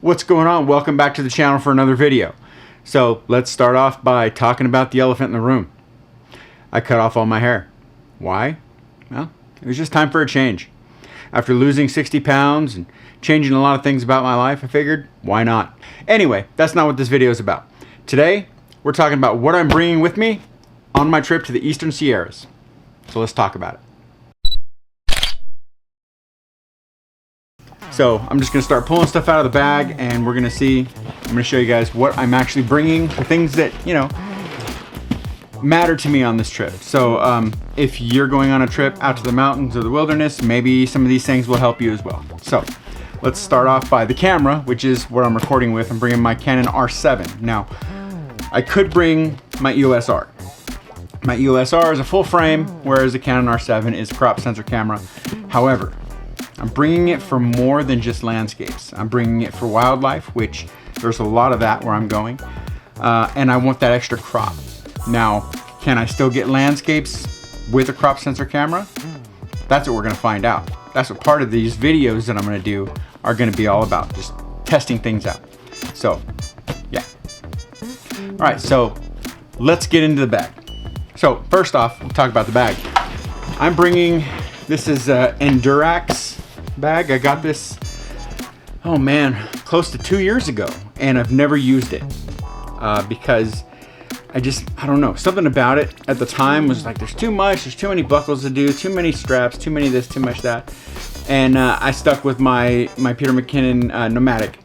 What's going on? Welcome back to the channel for another video. So let's start off by talking about the elephant in the room. I cut off all my hair. Why? Well, it was just time for a change. After losing 60 pounds and changing a lot of things about my life, I figured, why not? Anyway, that's not what this video is about. Today, we're talking about what I'm bringing with me on my trip to the Eastern Sierras. So let's talk about it. So I'm just gonna start pulling stuff out of the bag and we're gonna see, I'm gonna show you guys what I'm actually bringing, the things that, you know, matter to me on this trip. So if you're going on a trip out to the mountains or the wilderness, maybe some of these things will help you as well. So let's start off by the camera, which is what I'm recording with. I'm bringing my Canon R7. Now, I could bring my EOS R. My EOS R is a full frame, whereas the Canon R7 is a crop sensor camera. However, I'm bringing it for more than just landscapes. I'm bringing it for wildlife, which there's a lot of that where I'm going. And I want that extra crop. Now, can I still get landscapes with a crop sensor camera? That's what we're gonna find out. That's what part of these videos that I'm gonna do are gonna be all about, just testing things out. So, yeah. All right, so let's get into the bag. So first off, we'll talk about the bag. I'm bringing, this is Endurax bag. I got this, oh man, close to 2 years ago, and I've never used it because I don't know, something about it at the time was like, there's too much, there's too many buckles to do, too many straps, too many this, too much that, and I stuck with my Peter McKinnon Nomadic,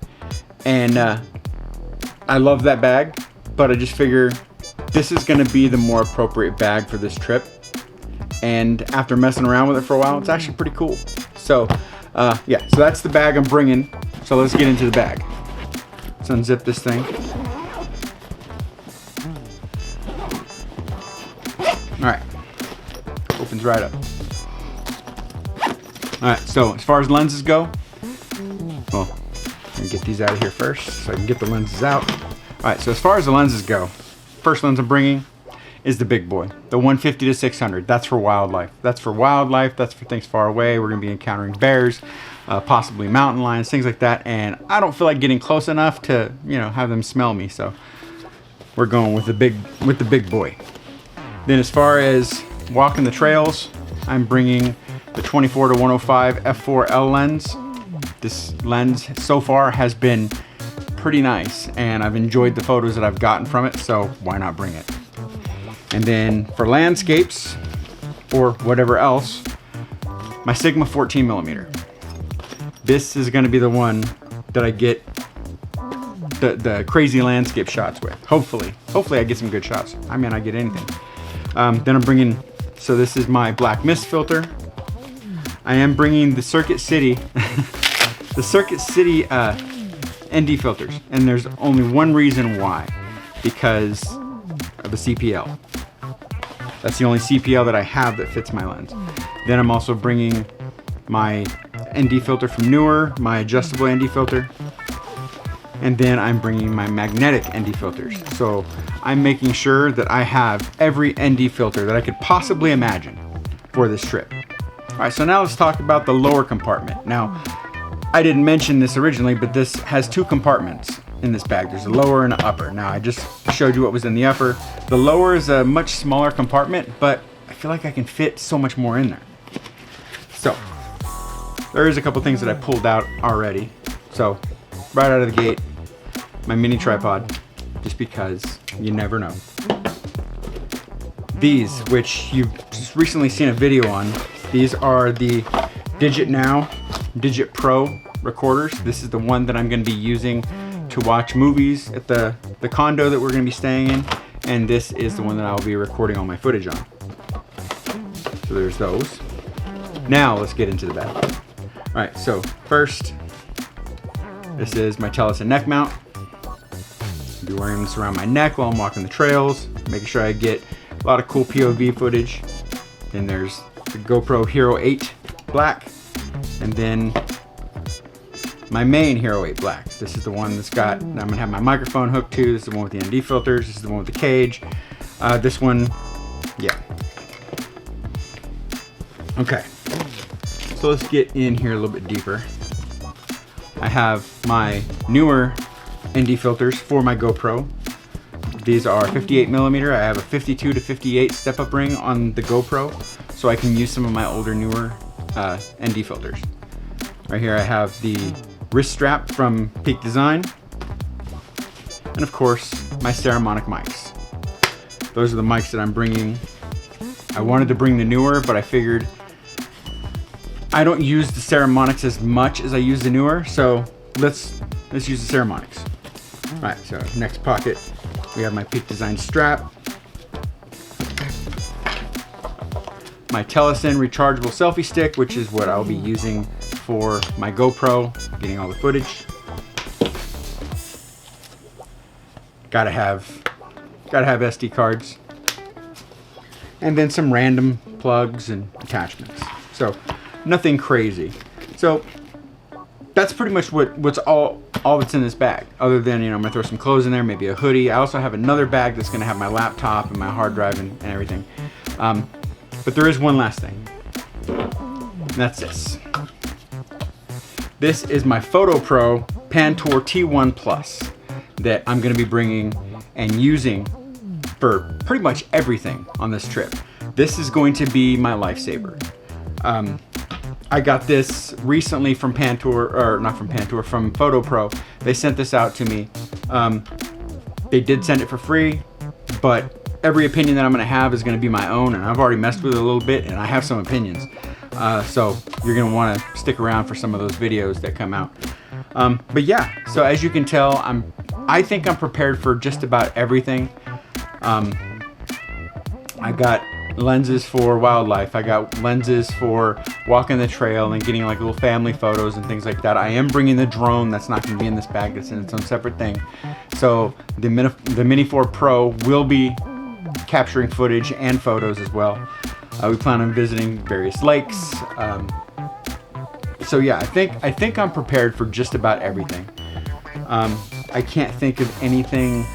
and I love that bag, but I just figure this is going to be the more appropriate bag for this trip. And after messing around with it for a while, it's actually pretty cool. So yeah, so that's the bag I'm bringing. So let's get into the bag. Let's unzip this thing. All right, opens right up. All right, so as far as lenses go, well, I'm gonna get these out of here first so I can get the lenses out. All right, so as far as the lenses go, first lens I'm bringing is the big boy, the 150 to 600. That's for wildlife. That's for wildlife. That's for things far away. We're gonna be encountering bears, possibly mountain lions, things like that. And I don't feel like getting close enough to, you know, have them smell me. So we're going with the big boy. Then as far as walking the trails, I'm bringing the 24 to 105 f4L lens. This lens so far has been pretty nice, and I've enjoyed the photos that I've gotten from it. So why not bring it? And then for landscapes or whatever else, my Sigma 14mm. This is going to be the one that I get the crazy landscape shots with. Hopefully I get some good shots. I mean, I get anything. Then I'm bringing, so this is my black mist filter. I am bringing the Circuit City, the Circuit City ND filters, and there's only one reason why, because of the CPL. That's the only CPL that I have that fits my lens. Then I'm also bringing my ND filter from Neewer, my adjustable ND filter. And then I'm bringing my magnetic ND filters. So I'm making sure that I have every ND filter that I could possibly imagine for this trip. All right, so now let's talk about the lower compartment. Now, I didn't mention this originally, but this has two compartments in this bag. There's a lower and an upper. Now I just showed you what was in the upper. The lower is a much smaller compartment, but I feel like I can fit so much more in there. So there is a couple things that I pulled out already. So right out of the gate, my mini tripod, just because you never know. These, which you've just recently seen a video on, these are the Digit Now, Digit Pro recorders. This is the one that I'm going to be using to watch movies at the condo that we're going to be staying in, and this is the one that I'll be recording all my footage on. So there's those. Now let's get into the bag. All right, so first, this is my Tellison neck mount. I'll be wearing this around my neck while I'm walking the trails, making sure I get a lot of cool POV footage. Then there's the GoPro Hero 8 Black, and then my main Hero 8 Black. This is the one that's got, I'm gonna have my microphone hooked to. This is the one with the ND filters. This is the one with the cage. This one, yeah. Okay, so let's get in here a little bit deeper. I have my Neewer ND filters for my GoPro. These are 58 millimeter. I have a 52 to 58 step-up ring on the GoPro, so I can use some of my older Neewer ND filters. Right here I have the wrist strap from Peak Design, and of course my Saramonic mics. Those are the mics that I'm bringing. I wanted to bring the Neewer, but I figured I don't use the Saramonics as much as I use the Neewer, so let's use the Saramonics. All right, so next pocket, we have my Peak Design strap, my Telesin rechargeable selfie stick, which is what I'll be using for my GoPro, getting all the footage. Gotta have SD cards, and then some random plugs and attachments. So nothing crazy. So that's pretty much what's all that's in this bag, other than, you know, I'm gonna throw some clothes in there, maybe a hoodie. I also have another bag that's gonna have my laptop and my hard drive and everything. But there is one last thing, and that's this. This is my Photo Pro Pantour T1 Plus that I'm gonna be bringing and using for pretty much everything on this trip. This is going to be my lifesaver. I got this recently from Pantour, or not from Pantour, from Photo Pro. They sent this out to me. They did send it for free, but every opinion that I'm gonna have is gonna be my own, and I've already messed with it a little bit, and I have some opinions. So you're gonna wanna stick around for some of those videos that come out. But yeah, so as you can tell, I think I'm prepared for just about everything. I got lenses for wildlife. I got lenses for walking the trail and getting like little family photos and things like that. I am bringing the drone. That's not going to be in this bag. That's in its own separate thing. So the Mini 4 Pro will be capturing footage and photos as well. We plan on visiting various lakes. So yeah, I think I'm prepared for just about everything. I can't think of anything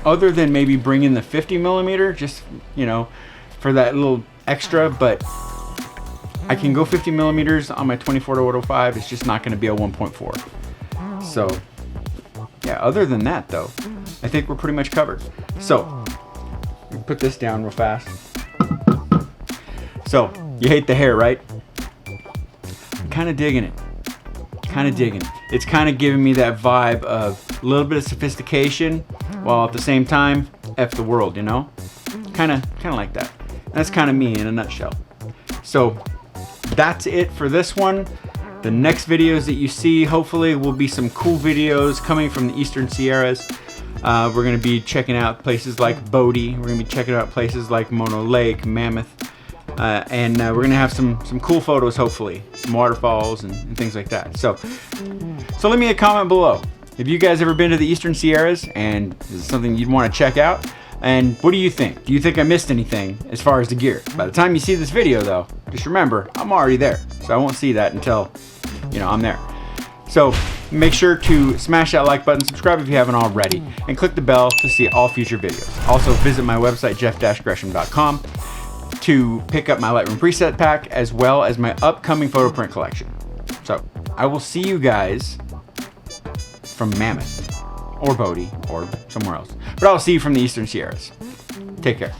other than maybe bringing the 50 millimeter, just, you know, for that little extra, but I can go 50 millimeters on my 24-105. It's just not going to be a 1.4. So yeah, other than that though, I think we're pretty much covered. So put this down real fast. So you hate the hair, right? I'm kind of digging it. It's kind of giving me that vibe of a little bit of sophistication, while at the same time, F the world, you know? Kind of like that. That's kind of me in a nutshell. So that's it for this one. The next videos that you see, hopefully, will be some cool videos coming from the Eastern Sierras. We're going to be checking out places like Bodie. We're going to be checking out places like Mono Lake, Mammoth. And we're going to have some cool photos, hopefully. Some waterfalls and things like that. So let me a comment below. Have you guys ever been to the Eastern Sierras, and is it something you'd want to check out? And what do you think? Do you think I missed anything as far as the gear? By the time you see this video though, just remember, I'm already there. So I won't see that until, you know, I'm there. So make sure to smash that like button, subscribe if you haven't already, and click the bell to see all future videos. Also visit my website, jeff-gresham.com, to pick up my Lightroom preset pack, as well as my upcoming photo print collection. So I will see you guys from Mammoth or Bodie or somewhere else, but I'll see you from the Eastern Sierras. Take care.